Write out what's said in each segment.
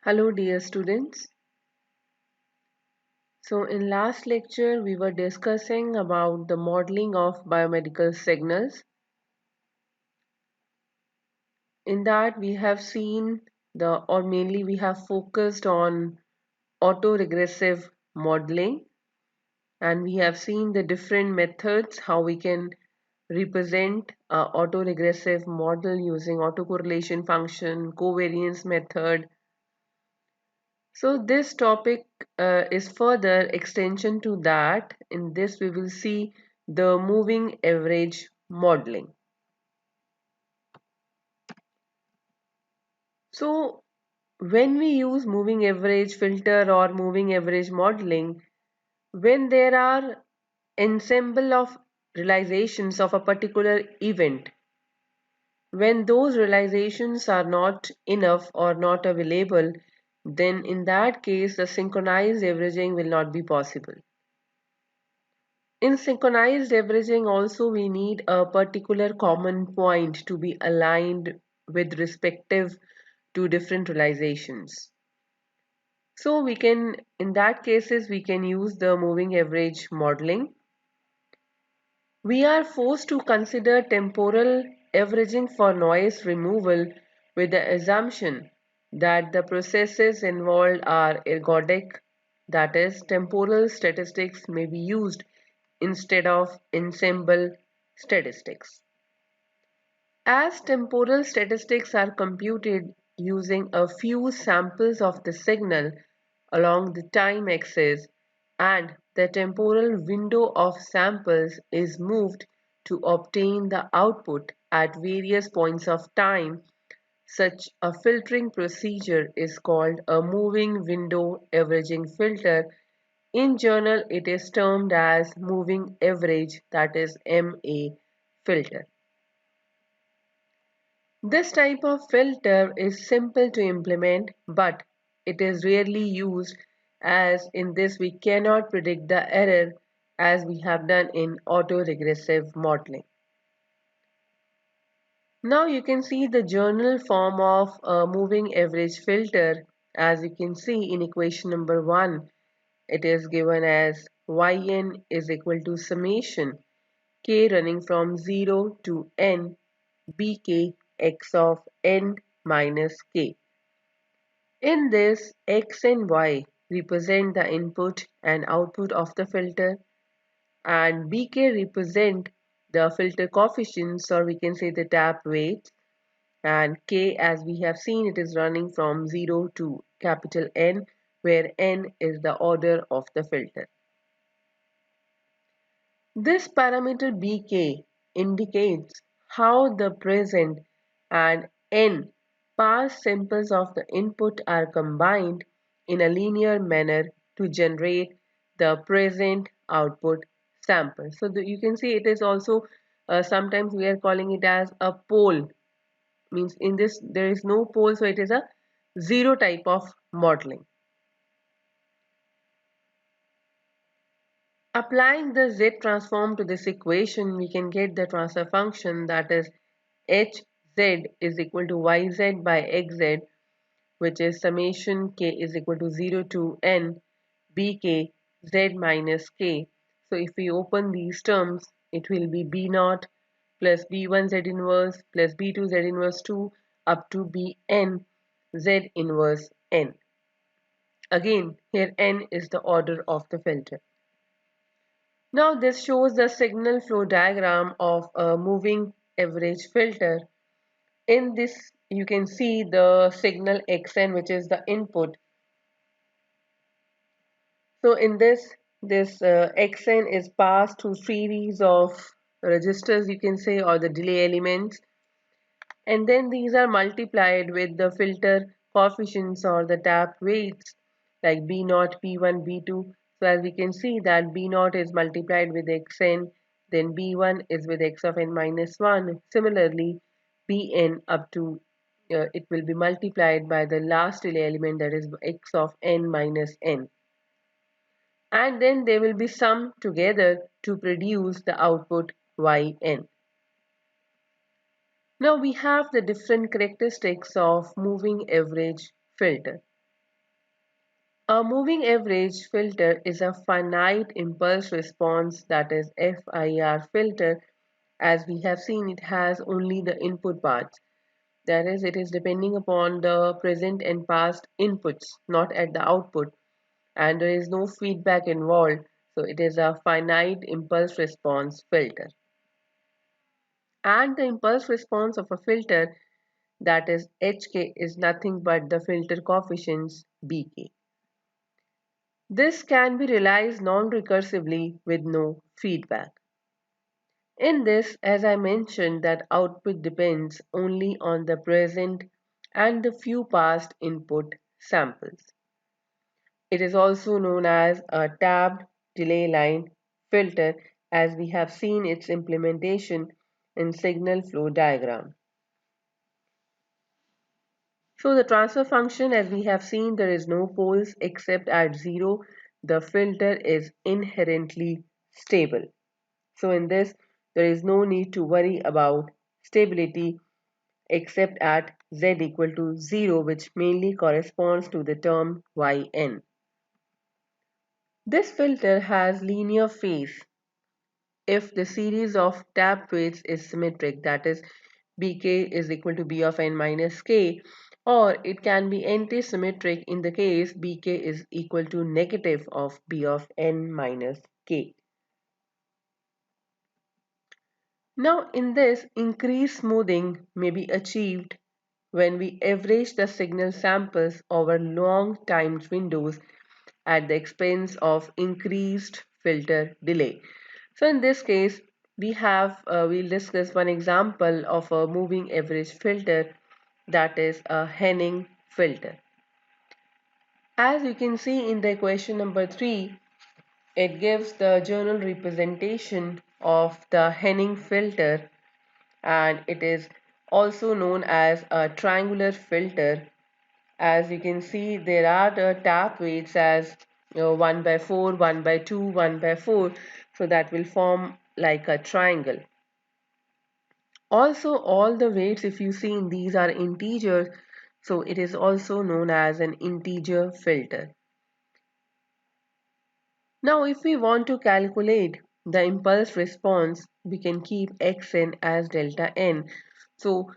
Hello dear students. So in last lecture we were discussing about the modeling of biomedical signals. In that we have seen mainly we have focused on autoregressive modeling, and we have seen the different methods how we can represent autoregressive model using autocorrelation function, covariance method. So this topic is further extension to that. In this we will see the moving average modeling. So when we use moving average filter or moving average modeling, when there are ensemble of realizations of a particular event, when those realizations are not enough or not available, then in that case the synchronized averaging will not be possible. In synchronized averaging also we need a particular common point to be aligned with respective to different realizations. So we can, in that cases, we can use the moving average modeling. We are forced to consider temporal averaging for noise removal with the assumption that the processes involved are ergodic, that is, temporal statistics may be used instead of ensemble statistics. As temporal statistics are computed using a few samples of the signal along the time axis, and the temporal window of samples is moved to obtain the output at various points of time, such a filtering procedure is called a moving window averaging filter. In journal, it is termed as moving average, that is MA filter. This type of filter is simple to implement, but it is rarely used, as in this we cannot predict the error as we have done in autoregressive modeling. Now you can see the journal form of a moving average filter. As you can see in equation number 1, it is given as yn is equal to summation k running from 0 to n bk x of n minus k. In this, x and y represent the input and output of the filter, and bk represent the filter coefficients, or we can say the tap weights, and k, as we have seen, it is running from 0 to capital N, where n is the order of the filter. This parameter bk indicates how the present and n past samples of the input are combined in a linear manner to generate the present output sample. So you can see it is also sometimes we are calling it as a pole, means in this there is no pole, so it is a zero type of modeling. Applying the z transform to this equation, we can get the transfer function, that is hz is equal to yz by xz, which is summation k is equal to 0 to n bk z minus k. So if we open these terms, it will be b naught plus b1 z inverse plus b2 z inverse 2 up to bn z inverse n. Again, here n is the order of the filter. Now this shows the signal flow diagram of a moving average filter. In this you can see the signal xn, which is the input. So in this xn is passed through series of registers, you can say, or the delay elements, and then these are multiplied with the filter coefficients or the tap weights like b naught, b1, b2. So as we can see that b naught is multiplied with xn, then b1 is with x of n minus 1. Similarly, bn up to it will be multiplied by the last delay element, that is x of n minus n, and then they will be summed together to produce the output yn. Now we have the different characteristics of moving average filter. A moving average filter is a finite impulse response, that is FIR filter. As we have seen, it has only the input parts. That is, it is depending upon the present and past inputs, not at the output. And there is no feedback involved. So it is a finite impulse response filter. And the impulse response of a filter, that is HK, is nothing but the filter coefficients BK. This can be realized non-recursively with no feedback. In this, as I mentioned, that output depends only on the present and the few past input samples. It is also known as a tapped delay line filter, as we have seen its implementation in signal flow diagram. So the transfer function, as we have seen, there is no poles except at 0. The filter is inherently stable. So in this, there is no need to worry about stability except at z equal to 0, which mainly corresponds to the term yn. This filter has linear phase if the series of tap weights is symmetric, that is bk is equal to b of n minus k, or it can be anti-symmetric in the case bk is equal to negative of b of n minus k. Now in this, increased smoothing may be achieved when we average the signal samples over long timed windows at the expense of increased filter delay. So in this case, we'll discuss one example of a moving average filter, that is a Henning filter. As you can see in the equation number 3, it gives the journal representation of the Henning filter, and it is also known as a triangular filter. As you can see, there are the tap weights as 1 by 4, 1 by 2, 1 by 4, so that will form like a triangle. Also, all the weights, if you see, these are integers, so it is also known as an integer filter. Now if we want to calculate the impulse response, we can keep xn as delta n. So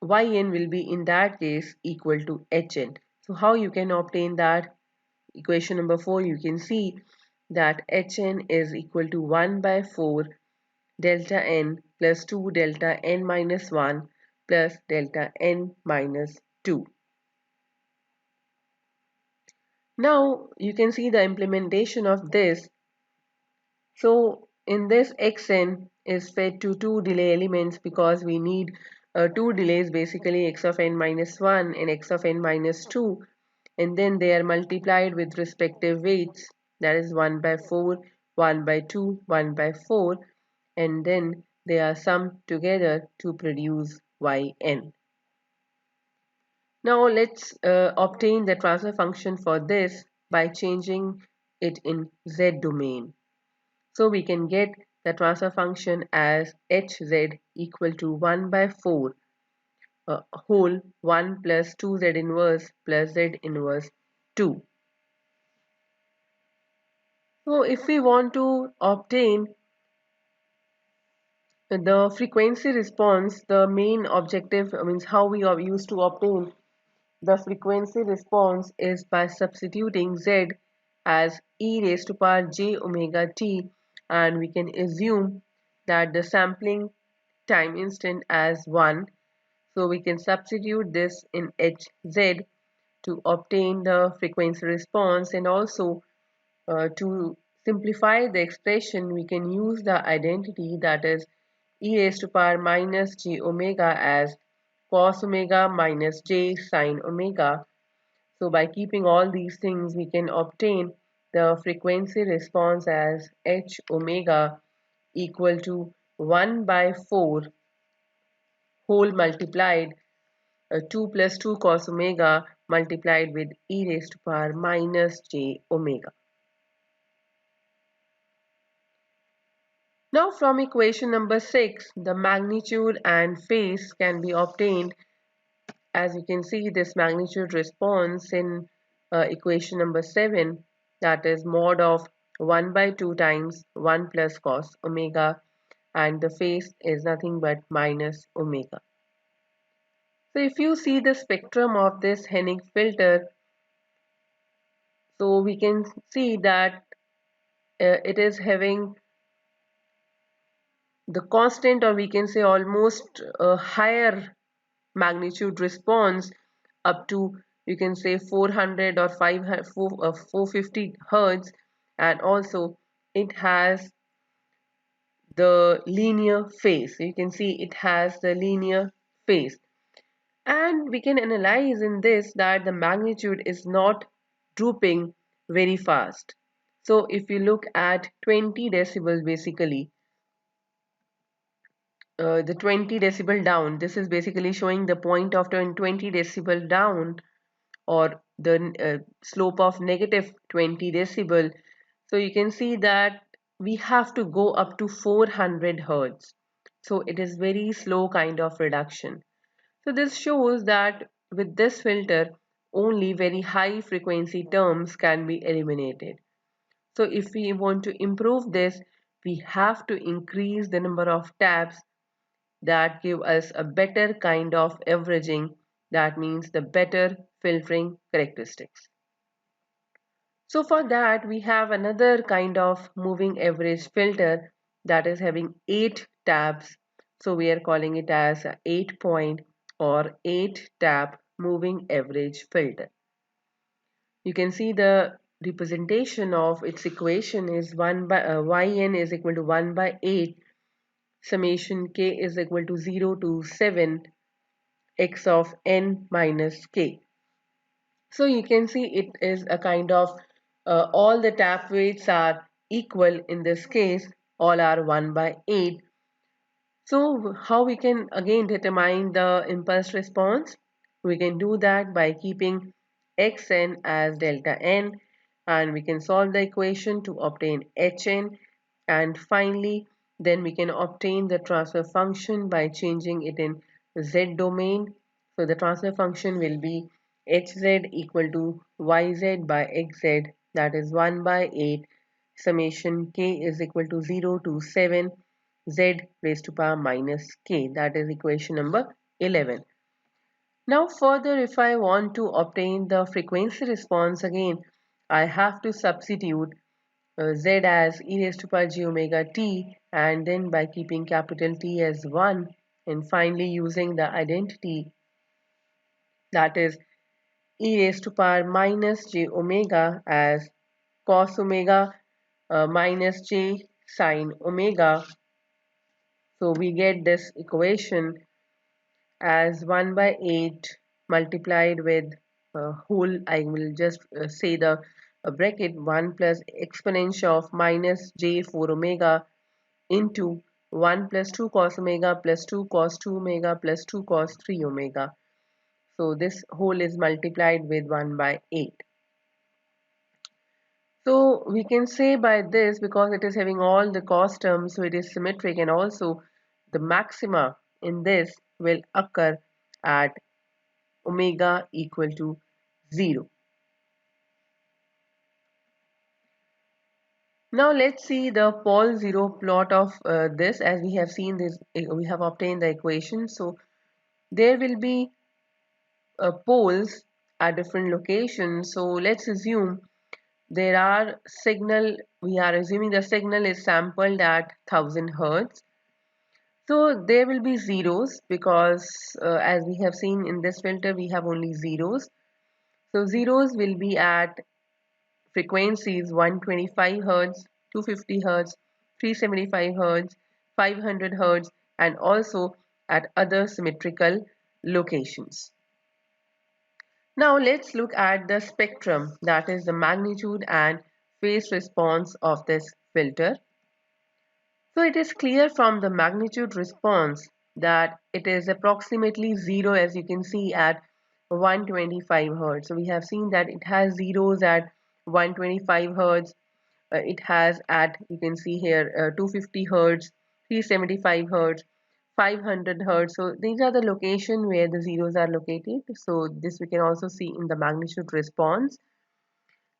yn will be in that case equal to hn. So how you can obtain that? Equation number 4, you can see that hn is equal to 1 by 4 delta n plus 2 delta n minus 1 plus delta n minus 2. Now you can see the implementation of this. So in this xn is fed to two delay elements because we need two delays, basically x of n minus 1 and x of n minus 2, and then they are multiplied with respective weights, that is 1 by 4, 1 by 2, 1 by 4, and then they are summed together to produce yn. Now let's obtain the transfer function for this by changing it in z domain. So we can get the transfer function as hz equal to 1 by 4 whole 1 plus 2z inverse plus z inverse 2. So if we want to obtain the frequency response, the main objective means how we are used to obtain the frequency response is by substituting z as e raised to power j omega t, and we can assume that the sampling time instant as 1. So we can substitute this in hz to obtain the frequency response, and also to simplify the expression we can use the identity, that is e raised to power minus j omega as cos omega minus j sin omega. So by keeping all these things, we can obtain the frequency response as h omega equal to 1 by 4 whole multiplied 2 plus 2 cos omega multiplied with e raised to power minus j omega. Now from equation number 6, the magnitude and phase can be obtained. As you can see, this magnitude response in equation number 7, that is mod of 1 by 2 times 1 plus cos omega, and the phase is nothing but minus omega. So if you see the spectrum of this Henning filter, so we can see that it is having the constant, or we can say almost a higher magnitude response up to, you can say, 400 or 450 hertz, and also it has the linear phase. You can see it has the linear phase, and we can analyze in this that the magnitude is not drooping very fast. So if you look at 20 decibel, basically the 20 decibel down, this is basically showing the point of 20 decibel down, or the slope of negative 20 decibel. So you can see that we have to go up to 400 hertz. So it is very slow kind of reduction. So this shows that with this filter, only very high frequency terms can be eliminated. So if we want to improve this, we have to increase the number of taps that give us a better kind of averaging, that means the better filtering characteristics. So for that we have another kind of moving average filter that is having 8 tabs. So we are calling it as a 8 point or 8 tab moving average filter. You can see the representation of its equation is 1 by yn is equal to 1 by 8 summation k is equal to 0 to 7 x of n minus k. So you can see it is a kind of all the tap weights are equal in this case, all are 1 by 8. So how we can again determine the impulse response? We can do that by keeping xn as delta n, and we can solve the equation to obtain hn, and finally then we can obtain the transfer function by changing it in z domain. So the transfer function will be hz equal to yz by xz, that is 1 by 8 summation k is equal to 0 to 7 z raised to power minus k, that is equation number 11. Now further, if I want to obtain the frequency response, again I have to substitute z as e raised to power j omega t, and then by keeping capital T as 1, and finally using the identity, that is e raised to power minus j omega as cos omega minus j sine omega. So we get this equation as 1 by 8 multiplied with whole, I will just say the bracket 1 plus exponential of minus j 4 omega into 1 plus 2 cos omega plus 2 cos 2 omega plus 2 cos 3 omega. So this whole is multiplied with 1 by 8. So we can say by this, because it is having all the cos terms, so it is symmetric, and also the maxima in this will occur at omega equal to 0. Now let's see the pole 0 plot of this. As we have seen this, we have obtained the equation. So there will be poles at different locations. So let's assume there are signal, we are assuming the signal is sampled at 1000 hertz. So there will be zeros, because as we have seen in this filter we have only zeros. So zeros will be at frequencies 125 hertz, 250 hertz, 375 hertz, 500 hertz, and also at other symmetrical locations. Now let's look at the spectrum, that is the magnitude and phase response of this filter. So it is clear from the magnitude response that it is approximately 0, as you can see, at 125 hertz. So we have seen that it has zeros at 125 hertz. It has at, you can see here, 250 hertz, 375 hertz, 500 hertz. So these are the location where the zeros are located. So this we can also see in the magnitude response.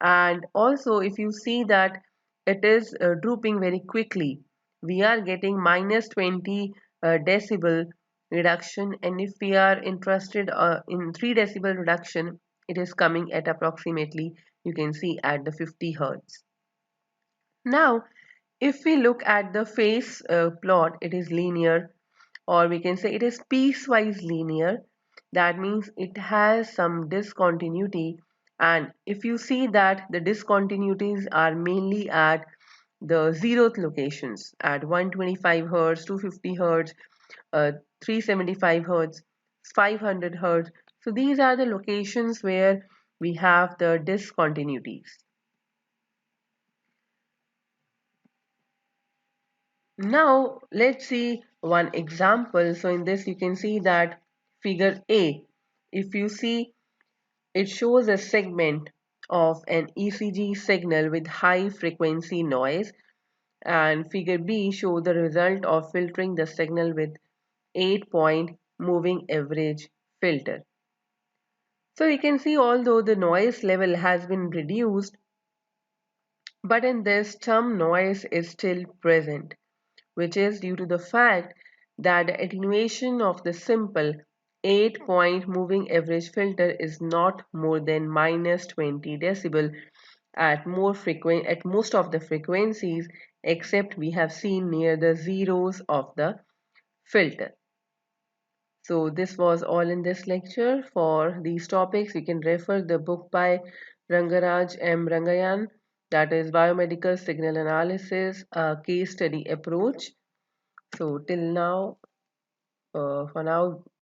And also if you see that it is drooping very quickly, we are getting minus 20 decibel reduction, and if we are interested in 3 decibel reduction, it is coming at approximately, you can see, at the 50 hertz. Now if we look at the phase plot, it is linear, or we can say it is piecewise linear. That means it has some discontinuity, and if you see that the discontinuities are mainly at the zeroth locations at 125 hertz, 250 hertz, 375 hertz, 500 hertz. So these are the locations where we have the discontinuities. Now let's see one example. So in this you can see that figure A, if you see, it shows a segment of an ECG signal with high frequency noise, and figure B shows the result of filtering the signal with 8-point moving average filter. So you can see although the noise level has been reduced, but in this some noise is still present, which is due to the fact that the attenuation of the simple 8-point moving average filter is not more than minus 20 decibel at at most of the frequencies, except we have seen near the zeros of the filter. So this was all in this lecture. For these topics, you can refer the book by Rangaraj M. Rangayan, that is Biomedical Signal Analysis, a case study approach. So till now, for now,